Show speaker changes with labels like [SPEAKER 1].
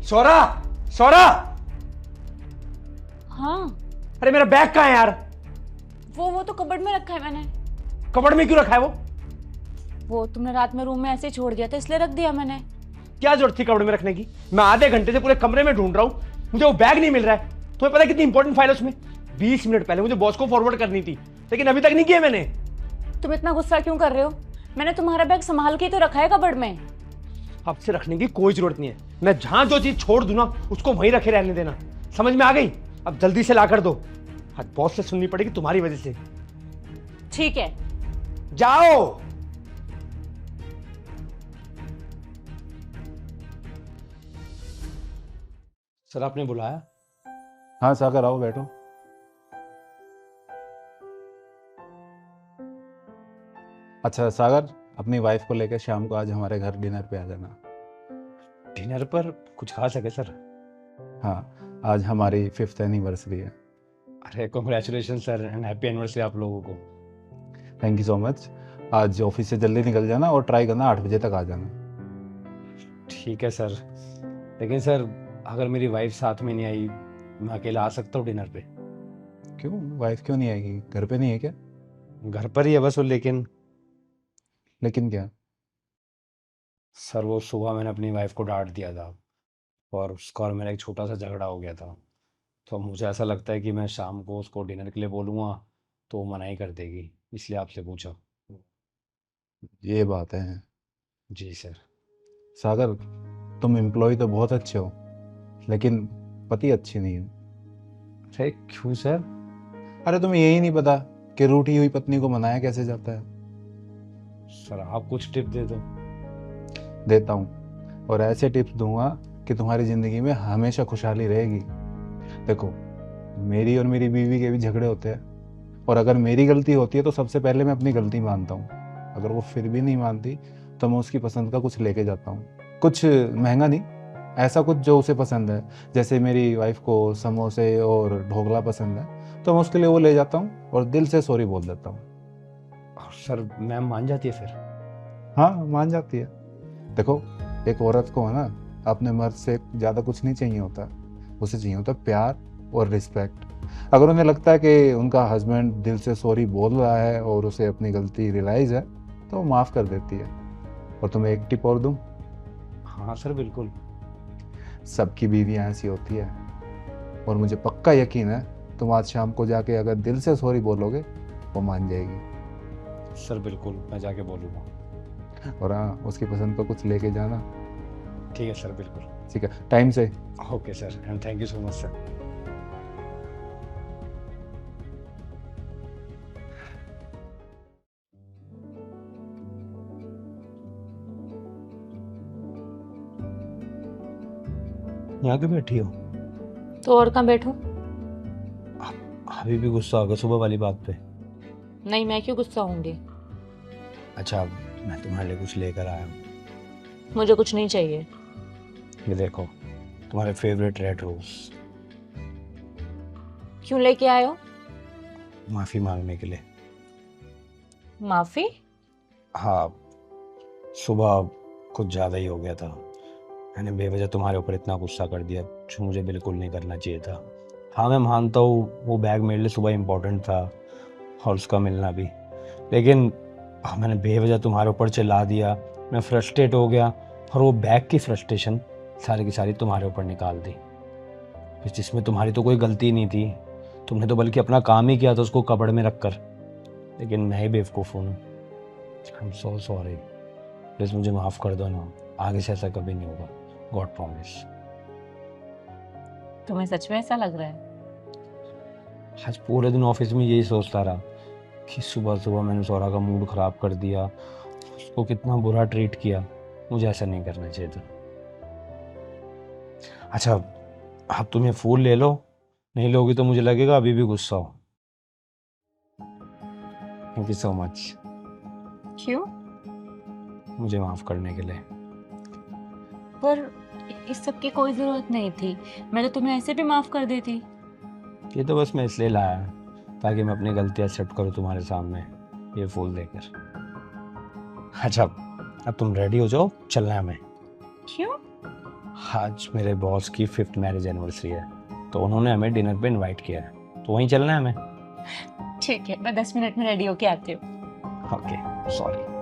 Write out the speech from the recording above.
[SPEAKER 1] सौरा, सौरा,
[SPEAKER 2] हाँ
[SPEAKER 1] अरे मेरा बैग कहाँ है यार?
[SPEAKER 2] वो तो कबर्ड में रखा है मैंने।
[SPEAKER 1] कपबोर्ड में क्यों रखा है
[SPEAKER 2] वो तुमने रात में रूम में ऐसे ही छोड़ दिया था इसलिए रख दिया मैंने।
[SPEAKER 1] क्या जरूरत थी कपबोर्ड में रखने की? मैं आधे घंटे से पूरे कमरे में ढूंढ रहा हूँ, मुझे वो बैग नहीं मिल रहा है। तुम्हें पता है कितनी इंपॉर्टेंट फाइल है उसमें? 20 मिनट पहले मुझे बॉस को फॉरवर्ड करनी थी, लेकिन अभी तक नहीं किया मैंने।
[SPEAKER 2] तुम इतना गुस्सा क्यों कर रहे हो? मैंने तुम्हारा बैग संभाल के ही तो रखा है कबर्ड में।
[SPEAKER 1] आपसे रखने की कोई जरूरत नहीं है। मैं जहां जो चीज छोड़ दूं ना उसको वहीं रखे रहने देना। समझ में आ गई? अब जल्दी से ला कर दो। आज बॉस से सुननी पड़ेगी तुम्हारी वजह से।
[SPEAKER 2] ठीक है।
[SPEAKER 1] जाओ। सर आपने बुलाया?
[SPEAKER 3] हाँ सागर आओ बैठो। अच्छा सागर, अपनी वाइफ को लेकर शाम को आज हमारे घर डिनर पे आ जाना।
[SPEAKER 1] डिनर पर कुछ खा सके सर?
[SPEAKER 3] हाँ, आज हमारी 5th एनिवर्सरी है।
[SPEAKER 1] अरे congratulation sir and happy anniversary आप लोगों को।
[SPEAKER 3] Thank you so much. आज ऑफिस से जल्दी निकल जाना और ट्राई करना 8 बजे तक आ जाना।
[SPEAKER 1] ठीक है सर, लेकिन सर अगर मेरी वाइफ साथ में नहीं आई, मैं अकेला आ सकता हूँ डिनर पे?
[SPEAKER 3] क्यों, वाइफ क्यों नहीं आएगी? घर पे नहीं है क्या?
[SPEAKER 1] घर पर ही है बस वो।
[SPEAKER 3] लेकिन क्या?
[SPEAKER 1] सर वो सुबह मैंने अपनी वाइफ को डांट दिया था और उसका और मेरा एक छोटा सा झगड़ा हो गया था। तो मुझे ऐसा लगता है कि मैं शाम को उसको डिनर के लिए बोलूँगा तो वो मना ही कर देगी, इसलिए आपसे पूछा।
[SPEAKER 3] ये बात है।
[SPEAKER 1] जी सर।
[SPEAKER 3] सागर, तुम एम्प्लॉय तो बहुत अच्छे हो, लेकिन पति अच्छी नहीं हो।
[SPEAKER 1] अरे क्यों सर?
[SPEAKER 3] अरे तुम्हें यही नहीं पता कि रूठी हुई पत्नी को मनाया कैसे जाता है?
[SPEAKER 1] सर आप कुछ टिप दे दो।
[SPEAKER 3] देता हूँ, और ऐसे टिप्स दूंगा कि तुम्हारी ज़िंदगी में हमेशा खुशहाली रहेगी। देखो, मेरी और मेरी बीवी के भी झगड़े होते हैं, और अगर मेरी गलती होती है तो सबसे पहले मैं अपनी गलती मानता हूँ। अगर वो फिर भी नहीं मानती तो मैं उसकी पसंद का कुछ लेके जाता हूँ। कुछ महंगा नहीं, ऐसा कुछ जो उसे पसंद है। जैसे मेरी वाइफ को समोसे और ढोकला पसंद है तो मैं उसके लिए वो ले जाता हूँ और दिल से सॉरी बोल देता हूँ।
[SPEAKER 1] और सर मैम मान जाती है फिर?
[SPEAKER 3] हाँ, मान जाती है। देखो, एक औरत को है ना, अपने मर्द से ज़्यादा कुछ नहीं चाहिए होता। उसे चाहिए होता प्यार और रिस्पेक्ट। अगर उन्हें लगता है कि उनका हस्बैंड दिल से सॉरी बोल रहा है और उसे अपनी गलती रियलाइज़ है तो वो माफ़ कर देती है। और तुम्हें एक टिप और दूँ?
[SPEAKER 1] हाँ सर बिल्कुल।
[SPEAKER 3] सबकी बीवियाँ ऐसी होती है, और मुझे पक्का यकीन है तुम आज शाम को जाके अगर दिल से सॉरी बोलोगे वो मान जाएगी।
[SPEAKER 1] सर बिल्कुल, मैं जाके बोलूँगा।
[SPEAKER 3] और हाँ, उसकी पसंद का कुछ लेके जाना।
[SPEAKER 1] ठीक है सर बिल्कुल।
[SPEAKER 3] ठीक है, टाइम से।
[SPEAKER 1] Okay sir and thank you so much sir. यहाँ क्यों बैठी हो?
[SPEAKER 2] तो और कहाँ बैठूं?
[SPEAKER 1] अभी भी गुस्सा होगा सुबह वाली बात पे?
[SPEAKER 2] नहीं, मैं क्यों गुस्सा होंगी?
[SPEAKER 1] अच्छा, मैं तुम्हारे लिए कुछ लेकर आया हूँ।
[SPEAKER 2] मुझे कुछ नहीं चाहिए।
[SPEAKER 1] ये देखो, तुम्हारे फेवरेट रेड रोज।
[SPEAKER 2] क्यों लेके आए हो?
[SPEAKER 1] माफी मांगने के लिए।
[SPEAKER 2] माफी?
[SPEAKER 1] हाँ, सुबह कुछ ज़्यादा ही हो गया था। मैंने बेवजह तुम्हारे ऊपर इतना गुस्सा कर दिया जो मुझे बिल्कुल नहीं करना चाहिए था। हाँ मैं मानता हूँ वो बैग मेरे लिए सुबह इम्पोर्टेंट था और उसका मिलना भी, लेकिन मैंने बेवजह तुम्हारे ऊपर चिल्ला दिया। मैं फ्रस्ट्रेट हो गया और वो बैग की फ्रस्ट्रेशन सारी की सारी तुम्हारे ऊपर निकाल दी, जिसमें तुम्हारी तो कोई गलती नहीं थी। तुमने तो बल्कि अपना काम ही किया था उसको कपड़ में रख कर, लेकिन मैं ही बेवकूफ़ हूँ। I am so sorry. Please मुझे माफ़ कर दो ना, आगे से ऐसा कभी नहीं होगा। God promise.
[SPEAKER 2] तुम्हें सच में ऐसा लग रहा है?
[SPEAKER 1] आज पूरे दिन ऑफिस में यही सोचता रहा कि सुबह सुबह मैंने सौरा का मूड ख़राब कर दिया, उसको कितना बुरा ट्रीट किया। मुझे ऐसा नहीं करना चाहिए था। अच्छा, आप तुम ये फूल ले लो, नहीं लोगी तो मुझे लगेगा अभी भी गुस्सा हो। थैंक यू सो मच
[SPEAKER 2] क्यों?
[SPEAKER 1] मुझे माफ़ करने के लिए।
[SPEAKER 2] पर इस सब की कोई जरूरत नहीं थी, मैं तो तुम्हें ऐसे भी माफ कर देती।
[SPEAKER 1] ये तो बस मैं इसलिए लाया ताकि मैं अपनी गलती एक्सेप्ट करूँ तुम्हारे सामने ये फूल देकर। अच्छा, अब तुम रेडी हो जाओ, चलना है हमें।
[SPEAKER 2] क्यों?
[SPEAKER 1] आज मेरे बॉस की 5th मैरिज एनिवर्सरी है, तो उन्होंने हमें डिनर पे इनवाइट किया है, तो वहीं चलना है हमें।
[SPEAKER 2] ठीक है, मैं 10 मिनट में रेडी होके आती हूँ।
[SPEAKER 1] Okay, sorry.